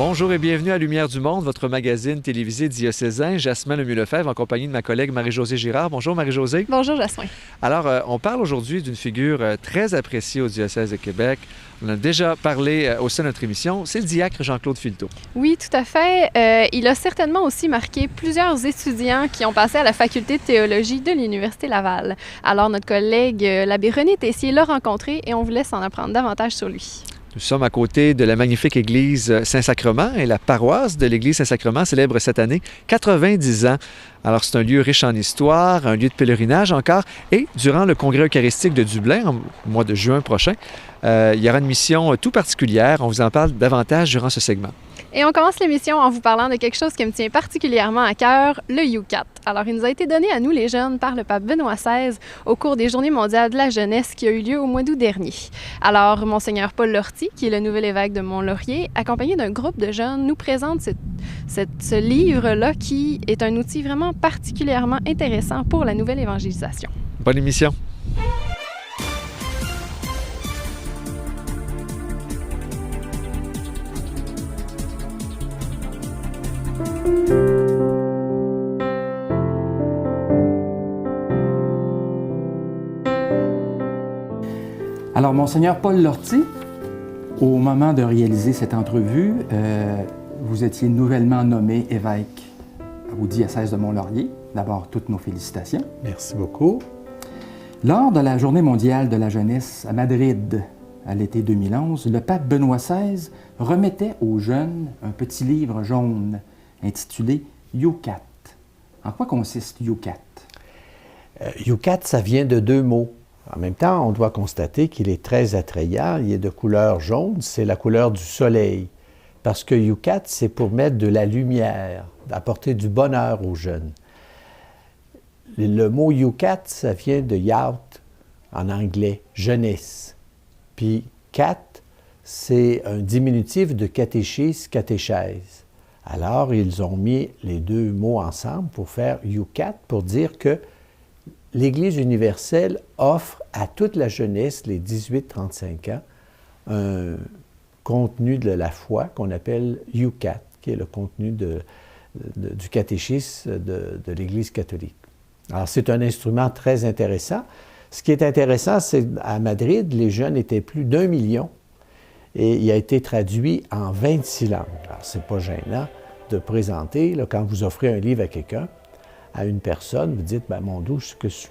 Bonjour et bienvenue à Lumière du Monde, votre magazine télévisé diocésain. Jasmin Lemieux-Lefebvre en compagnie de ma collègue Marie-Josée Girard. Bonjour Marie-Josée. Bonjour Jasmin. Alors, on parle aujourd'hui d'une figure très appréciée au diocèse de Québec. On a déjà parlé au sein de notre émission, c'est le diacre Jean-Claude Filteau. Oui, tout à fait. Il a certainement aussi marqué plusieurs étudiants qui ont passé à la faculté de théologie de l'Université Laval. Alors, notre collègue, l'abbé René Tessier, l'a rencontré et on vous laisse en apprendre davantage sur lui. Nous sommes à côté de la magnifique église Saint-Sacrement et la paroisse de l'église Saint-Sacrement célèbre cette année 90 ans. Alors, c'est un lieu riche en histoire, un lieu de pèlerinage encore. Et durant le congrès eucharistique de Dublin, au mois de juin prochain, il y aura une mission tout particulière. On vous en parle davantage durant ce segment. Et on commence l'émission en vous parlant de quelque chose qui me tient particulièrement à cœur, le UCAT. Alors, il nous a été donné à nous les jeunes par le pape Benoît XVI au cours des Journées mondiales de la jeunesse qui a eu lieu au mois d'août dernier. Alors, Monseigneur Paul Lortie, qui est le nouvel évêque de Mont-Laurier, accompagné d'un groupe de jeunes, nous présente ce livre-là qui est un outil vraiment particulièrement intéressant pour la nouvelle évangélisation. Bonne émission! Alors, Monseigneur Paul Lortie, au moment de réaliser cette entrevue, vous étiez nouvellement nommé évêque au diocèse de Mont-Laurier. D'abord, toutes nos félicitations. Merci beaucoup. Lors de la Journée mondiale de la jeunesse à Madrid, à l'été 2011, le pape Benoît XVI remettait aux jeunes un petit livre jaune intitulé UCAT. En quoi consiste UCAT? UCAT, ça vient de deux mots. En même temps, on doit constater qu'il est très attrayant. Il est de couleur jaune, c'est la couleur du soleil. Parce que UCAT, c'est pour mettre de la lumière, apporter du bonheur aux jeunes. Le mot UCAT, ça vient de youth, en anglais, jeunesse. Puis cat, c'est un diminutif de catéchisme, catéchèse. Alors, ils ont mis les deux mots ensemble pour faire UCAT, pour dire que l'Église universelle offre à toute la jeunesse, les 18-35 ans, un contenu de la foi qu'on appelle UCAT, qui est le contenu du catéchisme de l'Église catholique. Alors, c'est un instrument très intéressant. Ce qui est intéressant, c'est qu'à Madrid, les jeunes étaient plus d'1 million et il a été traduit en 26 langues. Alors, c'est pas gênant de présenter, là, quand vous offrez un livre à quelqu'un, à une personne, vous dites, mon Dieu,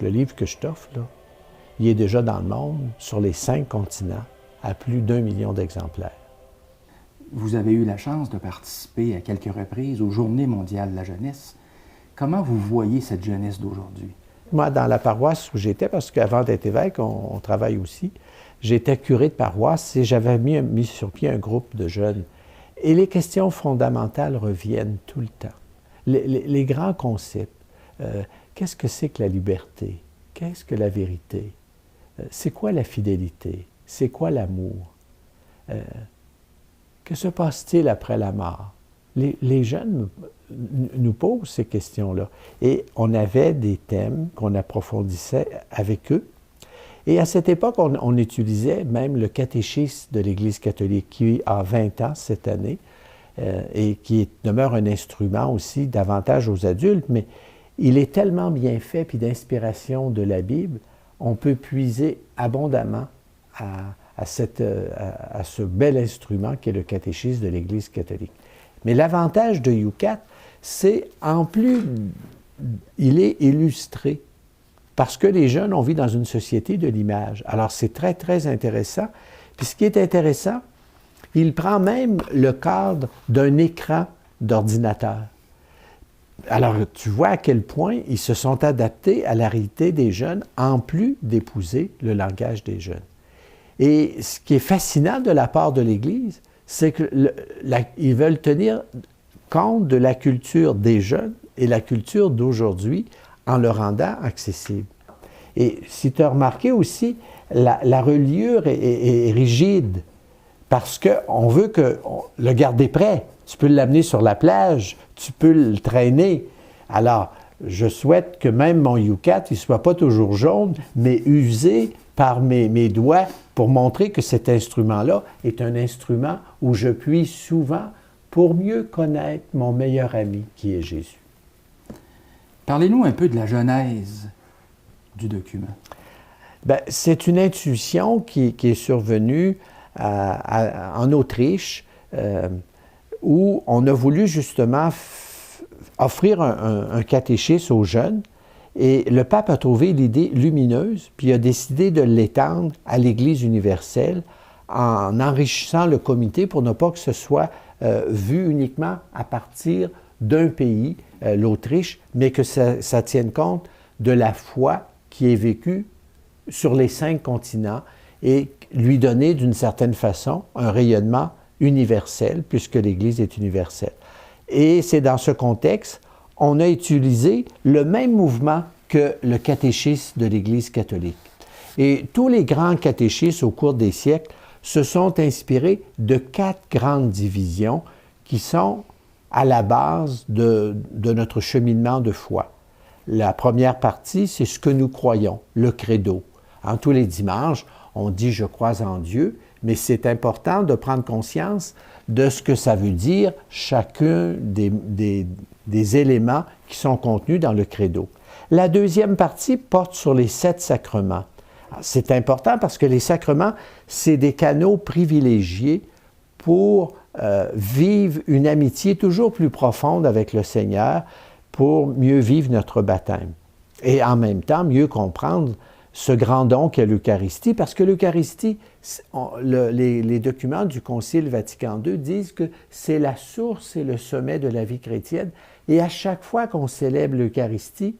le livre que je t'offre, là, il est déjà dans le monde, sur les 5 continents, à plus d'1 million d'exemplaires. Vous avez eu la chance de participer à quelques reprises aux Journées mondiales de la jeunesse. Comment vous voyez cette jeunesse d'aujourd'hui? Moi, dans la paroisse où j'étais, parce qu'avant d'être évêque, on travaille aussi, j'étais curé de paroisse et j'avais mis sur pied un groupe de jeunes. Et les questions fondamentales reviennent tout le temps. Les grands concepts. Qu'est-ce que c'est que la liberté? Qu'est-ce que la vérité? C'est quoi la fidélité? C'est quoi l'amour? Que se passe-t-il après la mort? Les jeunes nous posent ces questions-là. Et on avait des thèmes qu'on approfondissait avec eux. Et à cette époque, on utilisait même le catéchisme de l'Église catholique, qui a 20 ans cette année, et qui demeure un instrument aussi davantage aux adultes, mais il est tellement bien fait, puis d'inspiration de la Bible, on peut puiser abondamment à ce bel instrument qui est le catéchisme de l'Église catholique. Mais l'avantage de UCAT, c'est en plus, il est illustré, parce que les jeunes, on vit dans une société de l'image. Alors c'est très, très intéressant. Puis ce qui est intéressant, il prend même le cadre d'un écran d'ordinateur. Alors, tu vois à quel point ils se sont adaptés à la réalité des jeunes, en plus d'épouser le langage des jeunes. Et ce qui est fascinant de la part de l'Église, c'est qu'ils veulent tenir compte de la culture des jeunes et la culture d'aujourd'hui en le rendant accessible. Et si tu as remarqué aussi, la reliure est rigide parce qu'on veut le garder prêt. Tu peux l'amener sur la plage, tu peux le traîner. Alors, je souhaite que même mon UCAT, il ne soit pas toujours jaune, mais usé par mes doigts pour montrer que cet instrument-là est un instrument où je puis souvent pour mieux connaître mon meilleur ami qui est Jésus. Parlez-nous un peu de la genèse du document. Bien, c'est une intuition qui est survenue en Autriche, où on a voulu justement offrir un catéchisme aux jeunes. Et le pape a trouvé l'idée lumineuse, puis il a décidé de l'étendre à l'Église universelle en enrichissant le comité pour ne pas que ce soit vu uniquement à partir d'un pays, l'Autriche, mais que ça tienne compte de la foi qui est vécue sur les 5 continents et lui donner d'une certaine façon un rayonnement universel, puisque l'Église est universelle. Et c'est dans ce contexte on a utilisé le même mouvement que le catéchisme de l'Église catholique. Et tous les grands catéchismes au cours des siècles se sont inspirés de 4 grandes divisions qui sont à la base de notre cheminement de foi. La première partie, c'est ce que nous croyons, le credo. Tous les dimanches, on dit « je crois en Dieu », mais c'est important de prendre conscience de ce que ça veut dire chacun des éléments qui sont contenus dans le credo. La deuxième partie porte sur les 7 sacrements. C'est important parce que les sacrements, c'est des canaux privilégiés pour vivre une amitié toujours plus profonde avec le Seigneur, pour mieux vivre notre baptême. Et en même temps, mieux comprendre ce grand don qu'est l'Eucharistie, parce que l'Eucharistie, les documents du Concile Vatican II disent que c'est la source et le sommet de la vie chrétienne. Et à chaque fois qu'on célèbre l'Eucharistie,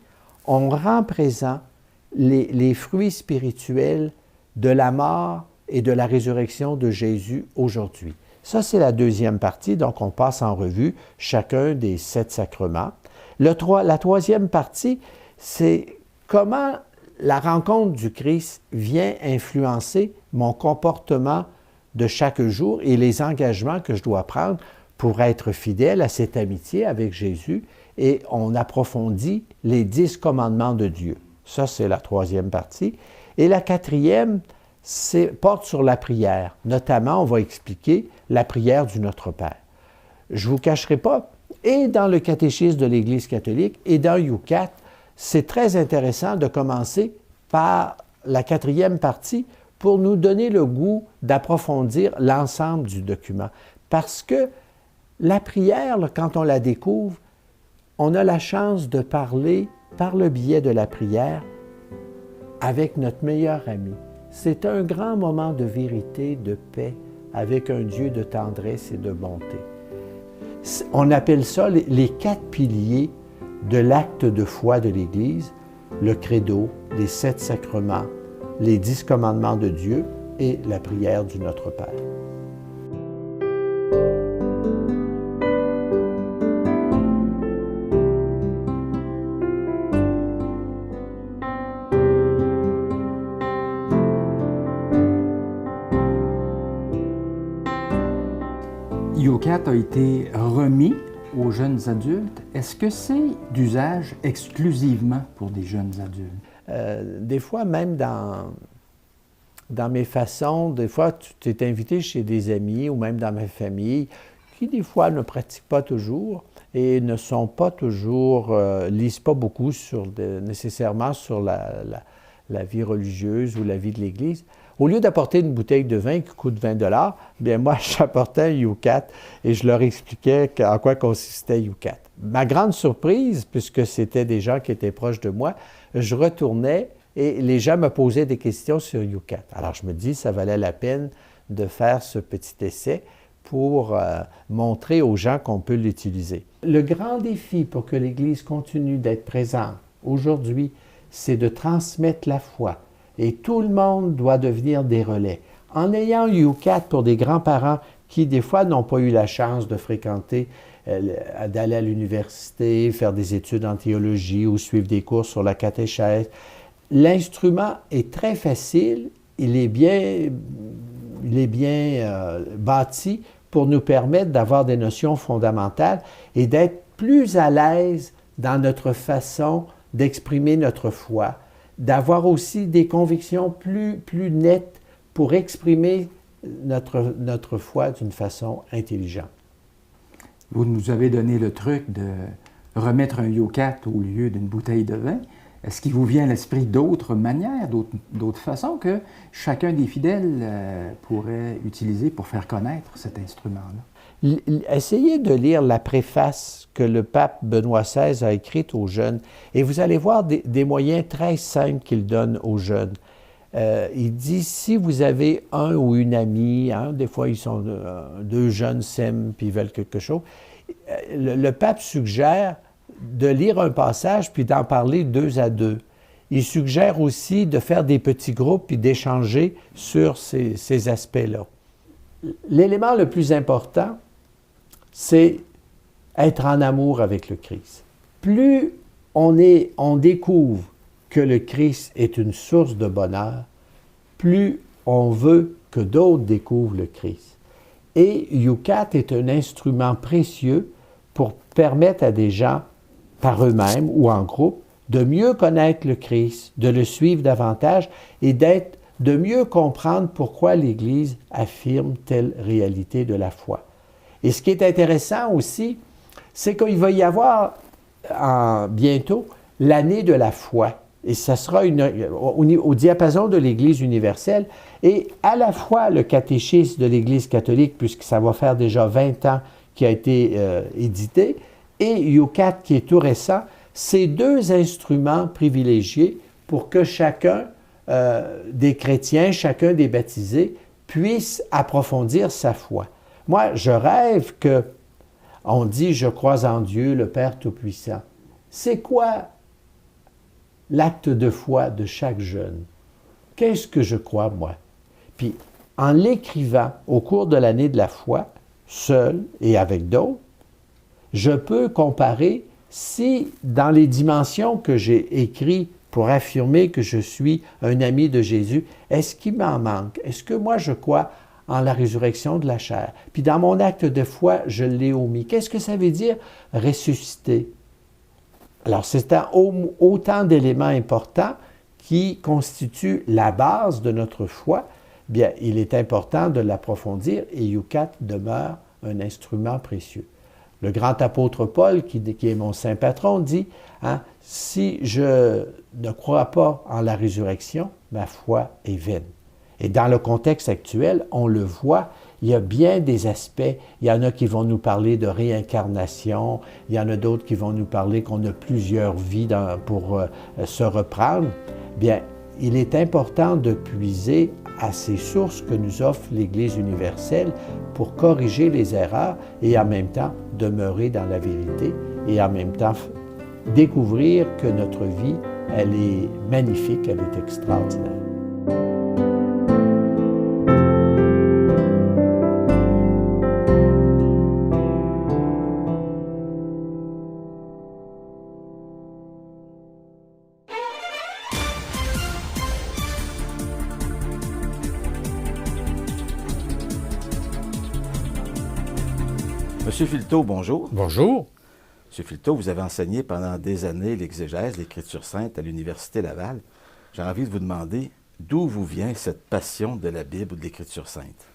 on rend présent les fruits spirituels de la mort et de la résurrection de Jésus aujourd'hui. Ça, c'est la deuxième partie, donc on passe en revue chacun des 7 sacrements. La troisième partie, c'est comment la rencontre du Christ vient influencer mon comportement de chaque jour et les engagements que je dois prendre pour être fidèle à cette amitié avec Jésus. Et on approfondit les 10 commandements de Dieu. Ça, c'est la troisième partie. Et la quatrième porte sur la prière. Notamment, on va expliquer la prière du Notre Père. Je ne vous cacherai pas, et dans le catéchisme de l'Église catholique et dans YouCat, c'est très intéressant de commencer par la quatrième partie pour nous donner le goût d'approfondir l'ensemble du document. Parce que la prière, quand on la découvre, on a la chance de parler par le biais de la prière avec notre meilleur ami. C'est un grand moment de vérité, de paix, avec un Dieu de tendresse et de bonté. On appelle ça les 4 piliers de l'acte de foi de l'Église, le credo, les 7 sacrements, les 10 commandements de Dieu et la prière du Notre Père. YouCat a été remis aux jeunes adultes. Est-ce que c'est d'usage exclusivement pour des jeunes adultes? Des fois, même dans mes façons, des fois, tu es invité chez des amis ou même dans ma famille qui, des fois, ne pratiquent pas toujours et ne sont pas toujours, lisent pas beaucoup nécessairement sur la vie religieuse ou la vie de l'Église. Au lieu d'apporter une bouteille de vin qui coûte 20 $, bien moi, j'apportais un YouCat et je leur expliquais en quoi consistait YouCat. Ma grande surprise, puisque c'était des gens qui étaient proches de moi, je retournais et les gens me posaient des questions sur YouCat. Alors je me dis, ça valait la peine de faire ce petit essai pour montrer aux gens qu'on peut l'utiliser. Le grand défi pour que l'Église continue d'être présente aujourd'hui, c'est de transmettre la foi. Et tout le monde doit devenir des relais. En ayant YouCat pour des grands-parents qui, des fois, n'ont pas eu la chance de fréquenter, d'aller à l'université, faire des études en théologie ou suivre des cours sur la catéchèse, l'instrument est très facile, il est bien bâti pour nous permettre d'avoir des notions fondamentales et d'être plus à l'aise dans notre façon d'exprimer notre foi, d'avoir aussi des convictions plus nettes pour exprimer notre foi d'une façon intelligente. Vous nous avez donné le truc de remettre un Yucat au lieu d'une bouteille de vin. Est-ce qu'il vous vient à l'esprit d'autres manières, d'autres façons que chacun des fidèles pourrait utiliser pour faire connaître cet instrument-là? Essayez de lire la préface que le pape Benoît XVI a écrite aux jeunes et vous allez voir des moyens très simples qu'il donne aux jeunes. Il dit, si vous avez un ou une amie, hein, des fois ils sont deux jeunes s'aiment puis ils veulent quelque chose, le pape suggère de lire un passage puis d'en parler 2 à 2. Il suggère aussi de faire des petits groupes puis d'échanger sur ces aspects-là. L'élément le plus important, c'est être en amour avec le Christ. Plus on découvre que le Christ est une source de bonheur, plus on veut que d'autres découvrent le Christ. Et Yucat est un instrument précieux pour permettre à des gens, par eux-mêmes ou en groupe, de mieux connaître le Christ, de le suivre davantage et de mieux comprendre pourquoi l'Église affirme telle réalité de la foi. Et ce qui est intéressant aussi, c'est qu'il va y avoir bientôt l'année de la foi. Et ça sera au diapason de l'Église universelle. Et à la fois le catéchisme de l'Église catholique, puisque ça va faire déjà 20 ans qu'il a été édité, et Yucat qui est tout récent, ces 2 instruments privilégiés pour que chacun des chrétiens, chacun des baptisés, puisse approfondir sa foi. Moi, je rêve que, on dit « je crois en Dieu, le Père Tout-Puissant ». C'est quoi l'acte de foi de chaque jeune? Qu'est-ce que je crois, moi? Puis, en l'écrivant au cours de l'année de la foi, seul et avec d'autres, je peux comparer si, dans les dimensions que j'ai écrites pour affirmer que je suis un ami de Jésus, est-ce qu'il m'en manque? Est-ce que moi, je crois en la résurrection de la chair? Puis dans mon acte de foi, je l'ai omis. Qu'est-ce que ça veut dire ressusciter? Alors, c'est autant d'éléments importants qui constituent la base de notre foi. Bien, il est important de l'approfondir et Yucat demeure un instrument précieux. Le grand apôtre Paul, qui est mon saint patron, dit hein, « Si je ne crois pas en la résurrection, ma foi est vaine. » Et dans le contexte actuel, on le voit, il y a bien des aspects. Il y en a qui vont nous parler de réincarnation, il y en a d'autres qui vont nous parler qu'on a plusieurs vies pour se reprendre. Bien, il est important de puiser à ces sources que nous offre l'Église universelle pour corriger les erreurs et en même temps demeurer dans la vérité et en même temps découvrir que notre vie, elle est magnifique, elle est extraordinaire. Monsieur Filteau, bonjour. Bonjour. Monsieur Filteau, vous avez enseigné pendant des années l'exégèse, l'Écriture sainte à l'Université Laval. J'ai envie de vous demander d'où vous vient cette passion de la Bible ou de l'Écriture sainte?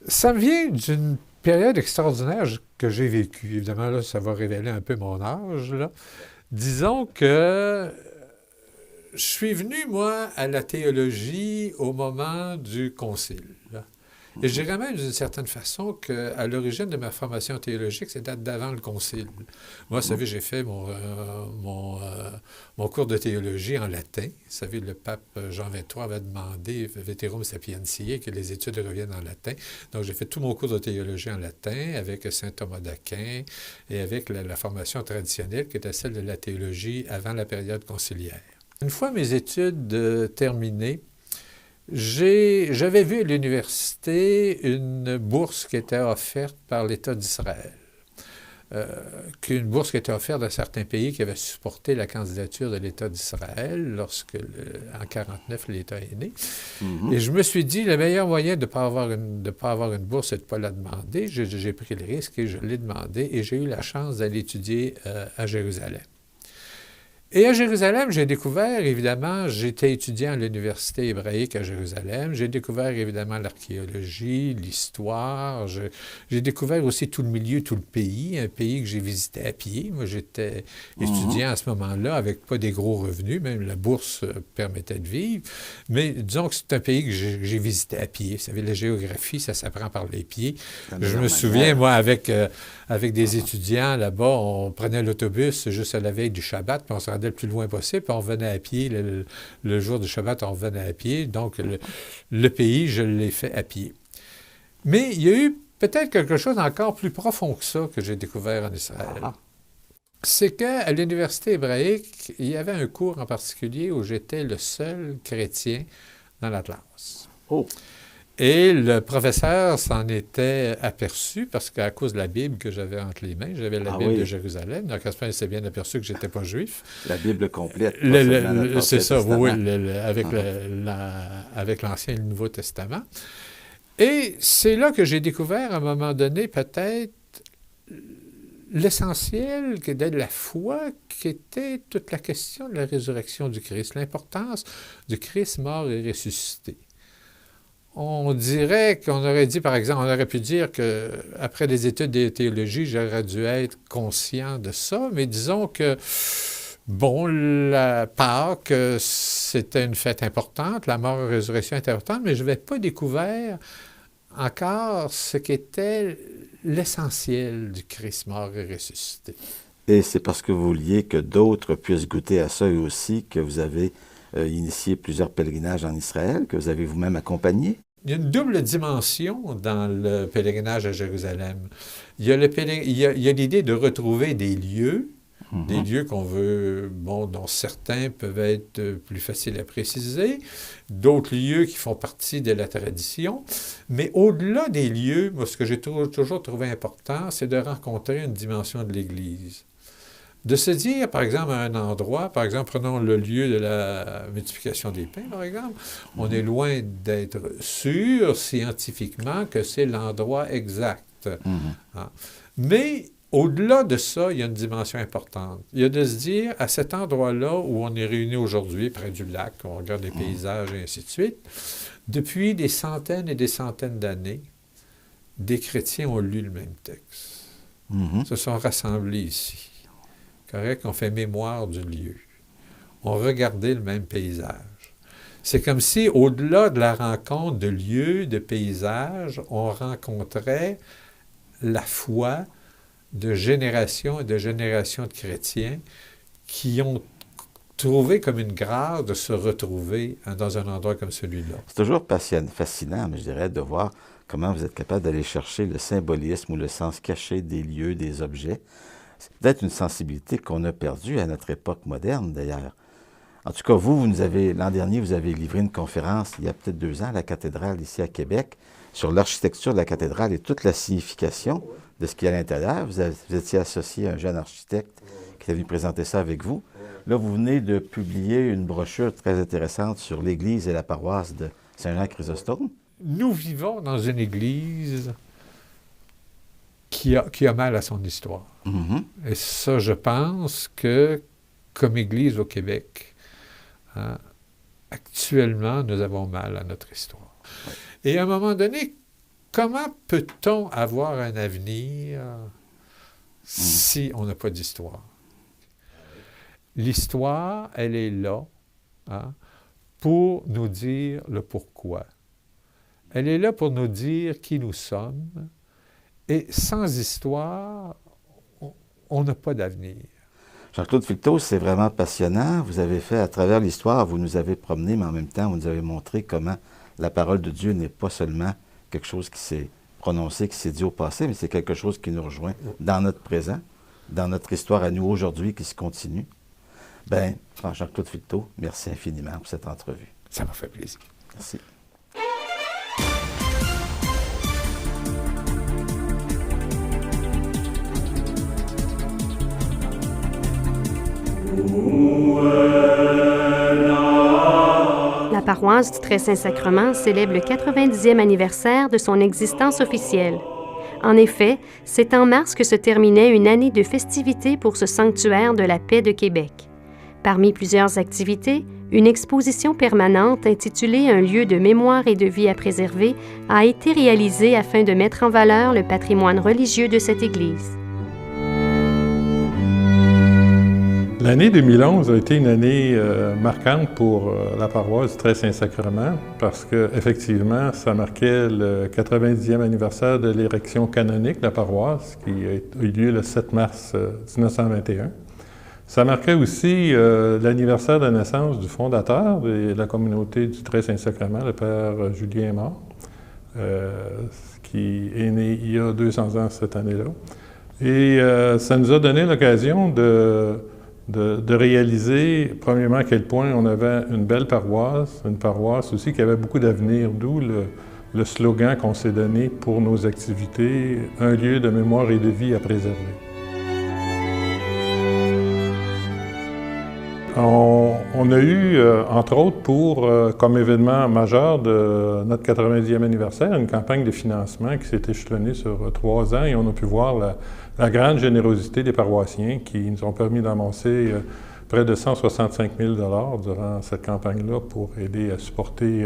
Ça me vient d'une période extraordinaire que j'ai vécue. Évidemment, là, ça va révéler un peu mon âge, là. Disons que je suis venu, moi, à la théologie au moment du Concile, là. Et je dirais même d'une certaine façon qu'à l'origine de ma formation théologique, ça date d'avant le Concile. Moi, vous savez, j'ai fait mon cours de théologie en latin. Vous savez, le pape Jean XXIII avait demandé, Veterum Sapientiae, que les études reviennent en latin. Donc, j'ai fait tout mon cours de théologie en latin avec saint Thomas d'Aquin et avec la formation traditionnelle qui était celle de la théologie avant la période conciliaire. Une fois mes études terminées, j'avais vu à l'université une bourse qui était offerte par l'État d'Israël. Une bourse qui était offerte à certains pays qui avaient supporté la candidature de l'État d'Israël lorsque, en 1949, l'État est né. Et je me suis dit, le meilleur moyen de ne pas avoir une bourse, c'est de ne pas la demander. J'ai pris le risque et je l'ai demandé et j'ai eu la chance d'aller étudier à Jérusalem. Et à Jérusalem, j'ai découvert, évidemment, j'étais étudiant à l'Université hébraïque à Jérusalem, j'ai découvert, évidemment, l'archéologie, l'histoire, j'ai découvert aussi tout le milieu, tout le pays, un pays que j'ai visité à pied. Moi, j'étais étudiant à ce moment-là avec pas des gros revenus, même la bourse permettait de vivre, mais disons que c'est un pays que j'ai visité à pied. Vous savez, la géographie, ça s'apprend par les pieds. Je me souviens, moi, avec des étudiants là-bas, on prenait l'autobus juste à la veille du Shabbat, puis on se rendait le plus loin possible, puis on revenait à pied. Le jour du Shabbat, on revenait à pied. Donc, le pays, je l'ai fait à pied. Mais il y a eu peut-être quelque chose encore plus profond que ça que j'ai découvert en Israël. C'est qu'à l'Université hébraïque, il y avait un cours en particulier où j'étais le seul chrétien dans la classe. Oh! Et le professeur s'en était aperçu parce qu'à cause de la Bible que j'avais entre les mains, j'avais la Bible de Jérusalem. Donc, à ce moment, il s'est bien aperçu que je n'étais pas juif. La Bible complète. C'est ça, oui, avec l'Ancien et le Nouveau Testament. Et c'est là que j'ai découvert, à un moment donné, peut-être l'essentiel de la foi, qui était toute la question de la résurrection du Christ, l'importance du Christ mort et ressuscité. On dirait qu'on aurait dit, par exemple, on aurait pu dire qu'après des études de théologie, j'aurais dû être conscient de ça, mais disons que, bon, la Pâques, c'était une fête importante, la mort et la résurrection était importante, mais je n'avais pas découvert encore ce qu'était l'essentiel du Christ mort et ressuscité. Et c'est parce que vous vouliez que d'autres puissent goûter à ça eux aussi que vous avez initié plusieurs pèlerinages en Israël, que vous avez vous-même accompagné? Il y a une double dimension dans le pèlerinage à Jérusalem. Il y a l'idée de retrouver des lieux qu'on veut, bon, dont certains peuvent être plus faciles à préciser, d'autres lieux qui font partie de la tradition. Mais au-delà des lieux, moi, ce que j'ai toujours trouvé important, c'est de rencontrer une dimension de l'Église. De se dire, par exemple, à un endroit, par exemple, prenons le lieu de la multiplication des pains, par exemple, on est loin d'être sûr scientifiquement que c'est l'endroit exact. Hein? Mais au-delà de ça, il y a une dimension importante. Il y a de se dire, à cet endroit-là où on est réunis aujourd'hui, près du lac, on regarde les paysages et ainsi de suite, depuis des centaines et des centaines d'années, des chrétiens ont lu le même texte. Se sont rassemblés ici. Correct? On fait mémoire du lieu. On regardait le même paysage. C'est comme si, au-delà de la rencontre de lieux, de paysages, on rencontrait la foi de générations et de générations de chrétiens qui ont trouvé comme une grâce de se retrouver dans un endroit comme celui-là. C'est toujours fascinant, mais je dirais, de voir comment vous êtes capable d'aller chercher le symbolisme ou le sens caché des lieux, des objets. C'est peut-être une sensibilité qu'on a perdue à notre époque moderne, d'ailleurs. En tout cas, l'an dernier, vous avez livré une conférence, il y a peut-être 2 ans, à la cathédrale ici à Québec, sur l'architecture de la cathédrale et toute la signification de ce qu'il y a à l'intérieur. Vous étiez associé à un jeune architecte qui est venu présenter ça avec vous. Là, vous venez de publier une brochure très intéressante sur l'Église et la paroisse de Saint-Jean-Chrysostome. Nous vivons dans une Église qui a mal à son histoire. Et ça, je pense que, comme Église au Québec, actuellement, nous avons mal à notre histoire. Ouais. Et à un moment donné, comment peut-on avoir un avenir si on n'a pas d'histoire? L'histoire, elle est là pour nous dire le pourquoi. Elle est là pour nous dire qui nous sommes. Et sans histoire, on n'a pas d'avenir. Jean-Claude Filteau, c'est vraiment passionnant. Vous avez fait, à travers l'histoire, vous nous avez promené, mais en même temps, vous nous avez montré comment la parole de Dieu n'est pas seulement quelque chose qui s'est prononcé, qui s'est dit au passé, mais c'est quelque chose qui nous rejoint dans notre présent, dans notre histoire à nous aujourd'hui, qui se continue. Bien, Jean-Claude Filteau, merci infiniment pour cette entrevue. Ça m'a fait plaisir. Merci. La paroisse du Très-Saint-Sacrement célèbre le 90e anniversaire de son existence officielle. En effet, c'est en mars que se terminait une année de festivités pour ce sanctuaire de la paix de Québec. Parmi plusieurs activités, une exposition permanente intitulée « Un lieu de mémoire et de vie à préserver » a été réalisée afin de mettre en valeur le patrimoine religieux de cette église. L'année 2011 a été une année marquante pour la paroisse du Très-Saint-Sacrement parce qu'effectivement, ça marquait le 90e anniversaire de l'érection canonique de la paroisse qui a eu lieu le 7 mars 1921. Ça marquait aussi l'anniversaire de naissance du fondateur de la communauté du Très-Saint-Sacrement, le père Julien Mort, qui est né il y a 200 ans cette année-là. Et ça nous a donné l'occasion de réaliser, premièrement, à quel point on avait une belle paroisse, une paroisse aussi qui avait beaucoup d'avenir, d'où le slogan qu'on s'est donné pour nos activités, « Un lieu de mémoire et de vie à préserver ». On a eu, entre autres, comme événement majeur de notre 90e anniversaire, une campagne de financement qui s'est échelonnée sur 3 ans et on a pu voir la grande générosité des paroissiens qui nous ont permis d'amasser près de 165 000 $ durant cette campagne-là pour aider à supporter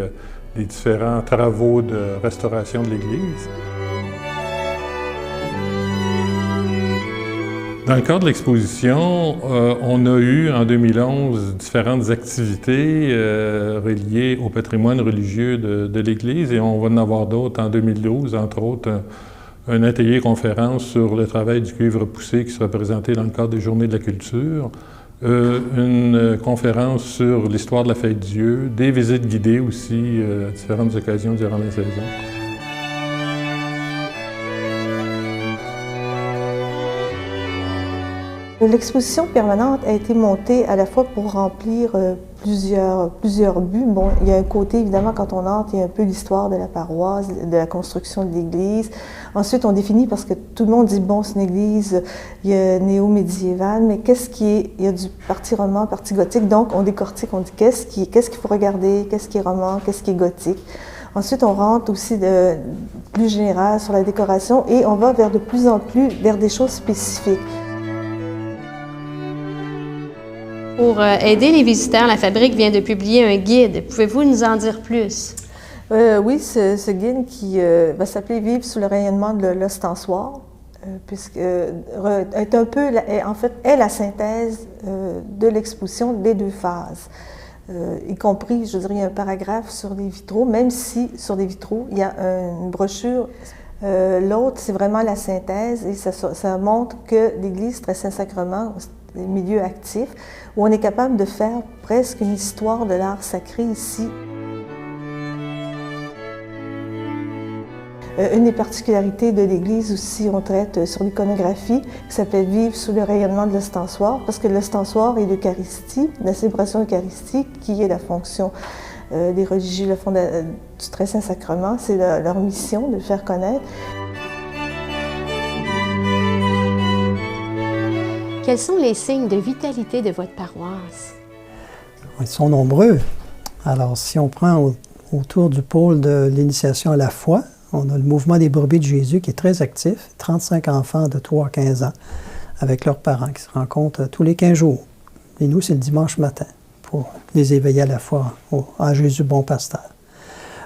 les différents travaux de restauration de l'Église. Dans le cadre de l'exposition, on a eu en 2011 différentes activités reliées au patrimoine religieux de l'Église et on va en avoir d'autres en 2012, entre autres un atelier conférence sur le travail du cuivre poussé qui sera présenté dans le cadre des Journées de la culture, une conférence sur l'histoire de la fête Dieu, des visites guidées aussi à différentes occasions durant la saison. L'exposition permanente a été montée à la fois pour remplir plusieurs buts. Bon, il y a un côté, évidemment, quand on entre, il y a un peu l'histoire de la paroisse, de la construction de l'église. Ensuite, on définit, parce que tout le monde dit, bon, c'est une église néo-médiévale, mais qu'est-ce qui est... Il y a du parti roman, parti gothique, donc on décortique, on dit qu'est-ce qu'il faut regarder, qu'est-ce qui est roman, qu'est-ce qui est gothique. Ensuite, on rentre aussi plus général sur la décoration et on va de plus en plus vers des choses spécifiques. Pour aider les visiteurs, la Fabrique vient de publier un guide. Pouvez-vous nous en dire plus? Oui, ce guide qui va s'appeler « Vivre sous le rayonnement de l'ostensoir », puisque est un peu, en fait, est la synthèse de l'exposition des 2 phases, y compris, je dirais, un paragraphe sur les vitraux, même si sur les vitraux, il y a une brochure. L'autre, c'est vraiment la synthèse et ça montre que l'Église Très-Saint-Sacrement, des milieux actifs, où on est capable de faire presque une histoire de l'art sacré ici. Une des particularités de l'Église aussi, on traite sur l'iconographie, qui s'appelle « Vivre sous le rayonnement de l'ostensoir », parce que l'ostensoir est l'Eucharistie, la célébration eucharistique, qui est la fonction des religieux du Très-Saint-Sacrement, c'est leur mission de le faire connaître. Quels sont les signes de vitalité de votre paroisse? Ils sont nombreux. Alors, si on prend autour du pôle de l'initiation à la foi, on a le mouvement des brebis de Jésus qui est très actif, 35 enfants de 3 à 15 ans avec leurs parents qui se rencontrent tous les 15 jours. Et nous, c'est le dimanche matin pour les éveiller à la foi à Jésus bon pasteur.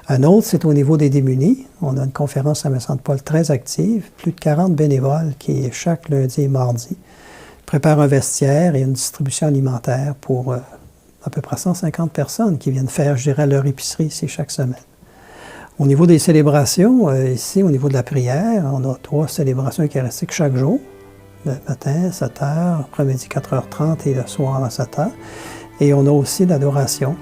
Un autre, c'est au niveau des démunis. On a une conférence à Saint-Paul très active, plus de 40 bénévoles qui, chaque lundi et mardi, préparent un vestiaire et une distribution alimentaire pour à peu près 150 personnes qui viennent faire, je dirais, leur épicerie ici chaque semaine. Au niveau des célébrations, ici, au niveau de la prière, on a 3 célébrations eucharistiques chaque jour. Le matin, à 7 h, après-midi, 4h30 et le soir à 7 h. Et on a aussi l'adoration.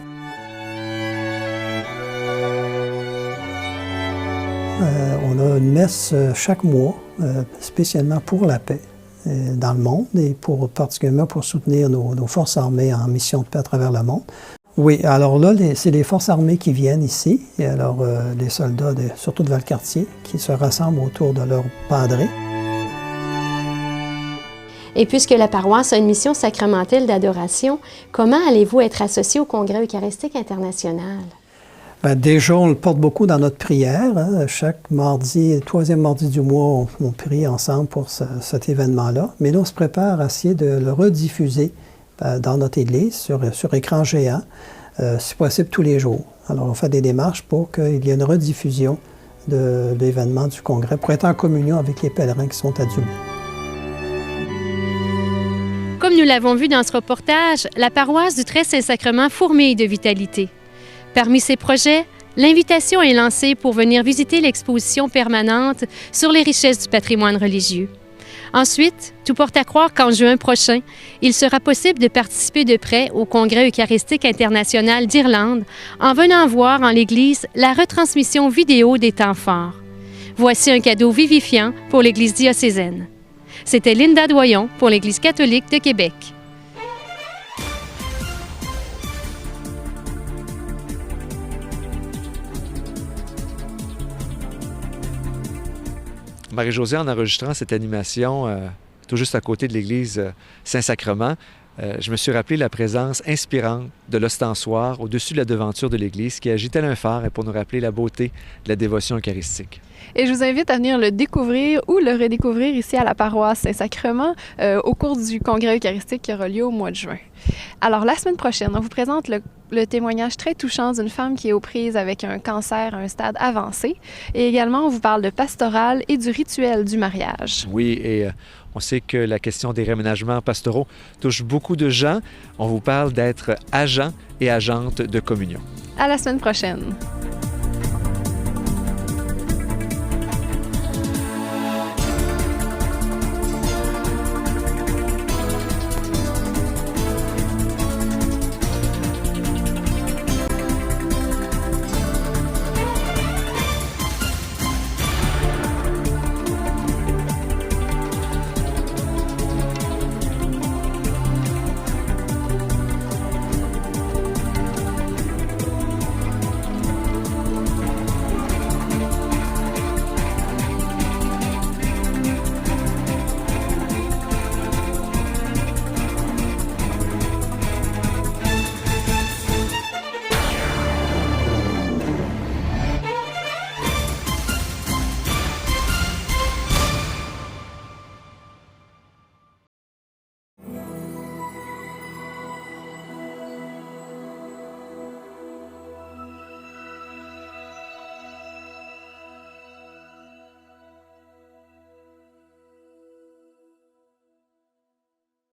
On a une messe chaque mois, spécialement pour la paix dans le monde et particulièrement pour soutenir nos forces armées en mission de paix à travers le monde. Oui, alors là, c'est les forces armées qui viennent ici, et alors les soldats, surtout de Valcartier, qui se rassemblent autour de leur padré. Et puisque la paroisse a une mission sacramentelle d'adoration, comment allez-vous être associé au Congrès eucharistique international? Bien, déjà, on le porte beaucoup dans notre prière. Hein. Chaque mardi, le 3e mardi du mois, on prie ensemble pour cet événement-là. Mais là, on se prépare à essayer de le rediffuser dans notre Église sur écran géant, si possible tous les jours. Alors, on fait des démarches pour qu'il y ait une rediffusion de l'événement du Congrès pour être en communion avec les pèlerins qui sont à Dieu. Comme nous l'avons vu dans ce reportage, la paroisse du Très-Saint-Sacrement fourmille de vitalité. Parmi ses projets, l'invitation est lancée pour venir visiter l'exposition permanente sur les richesses du patrimoine religieux. Ensuite, tout porte à croire qu'en juin prochain, il sera possible de participer de près au Congrès eucharistique international d'Irlande en venant voir en l'Église la retransmission vidéo des temps forts. Voici un cadeau vivifiant pour l'Église diocésaine. C'était Linda Doyon pour l'Église catholique de Québec. Marie-Josée, en enregistrant cette animation tout juste à côté de l'église Saint-Sacrement, je me suis rappelé la présence inspirante de l'ostensoir au-dessus de la devanture de l'église qui agit tel un phare pour nous rappeler la beauté de la dévotion eucharistique. Et je vous invite à venir le découvrir ou le redécouvrir ici à la paroisse Saint-Sacrement au cours du congrès eucharistique qui aura lieu au mois de juin. Alors, la semaine prochaine, on vous présente le témoignage très touchant d'une femme qui est aux prises avec un cancer à un stade avancé. Et également, on vous parle de pastoral et du rituel du mariage. Oui, et on sait que la question des réaménagements pastoraux touche beaucoup de gens. On vous parle d'être agent et agente de communion. À la semaine prochaine.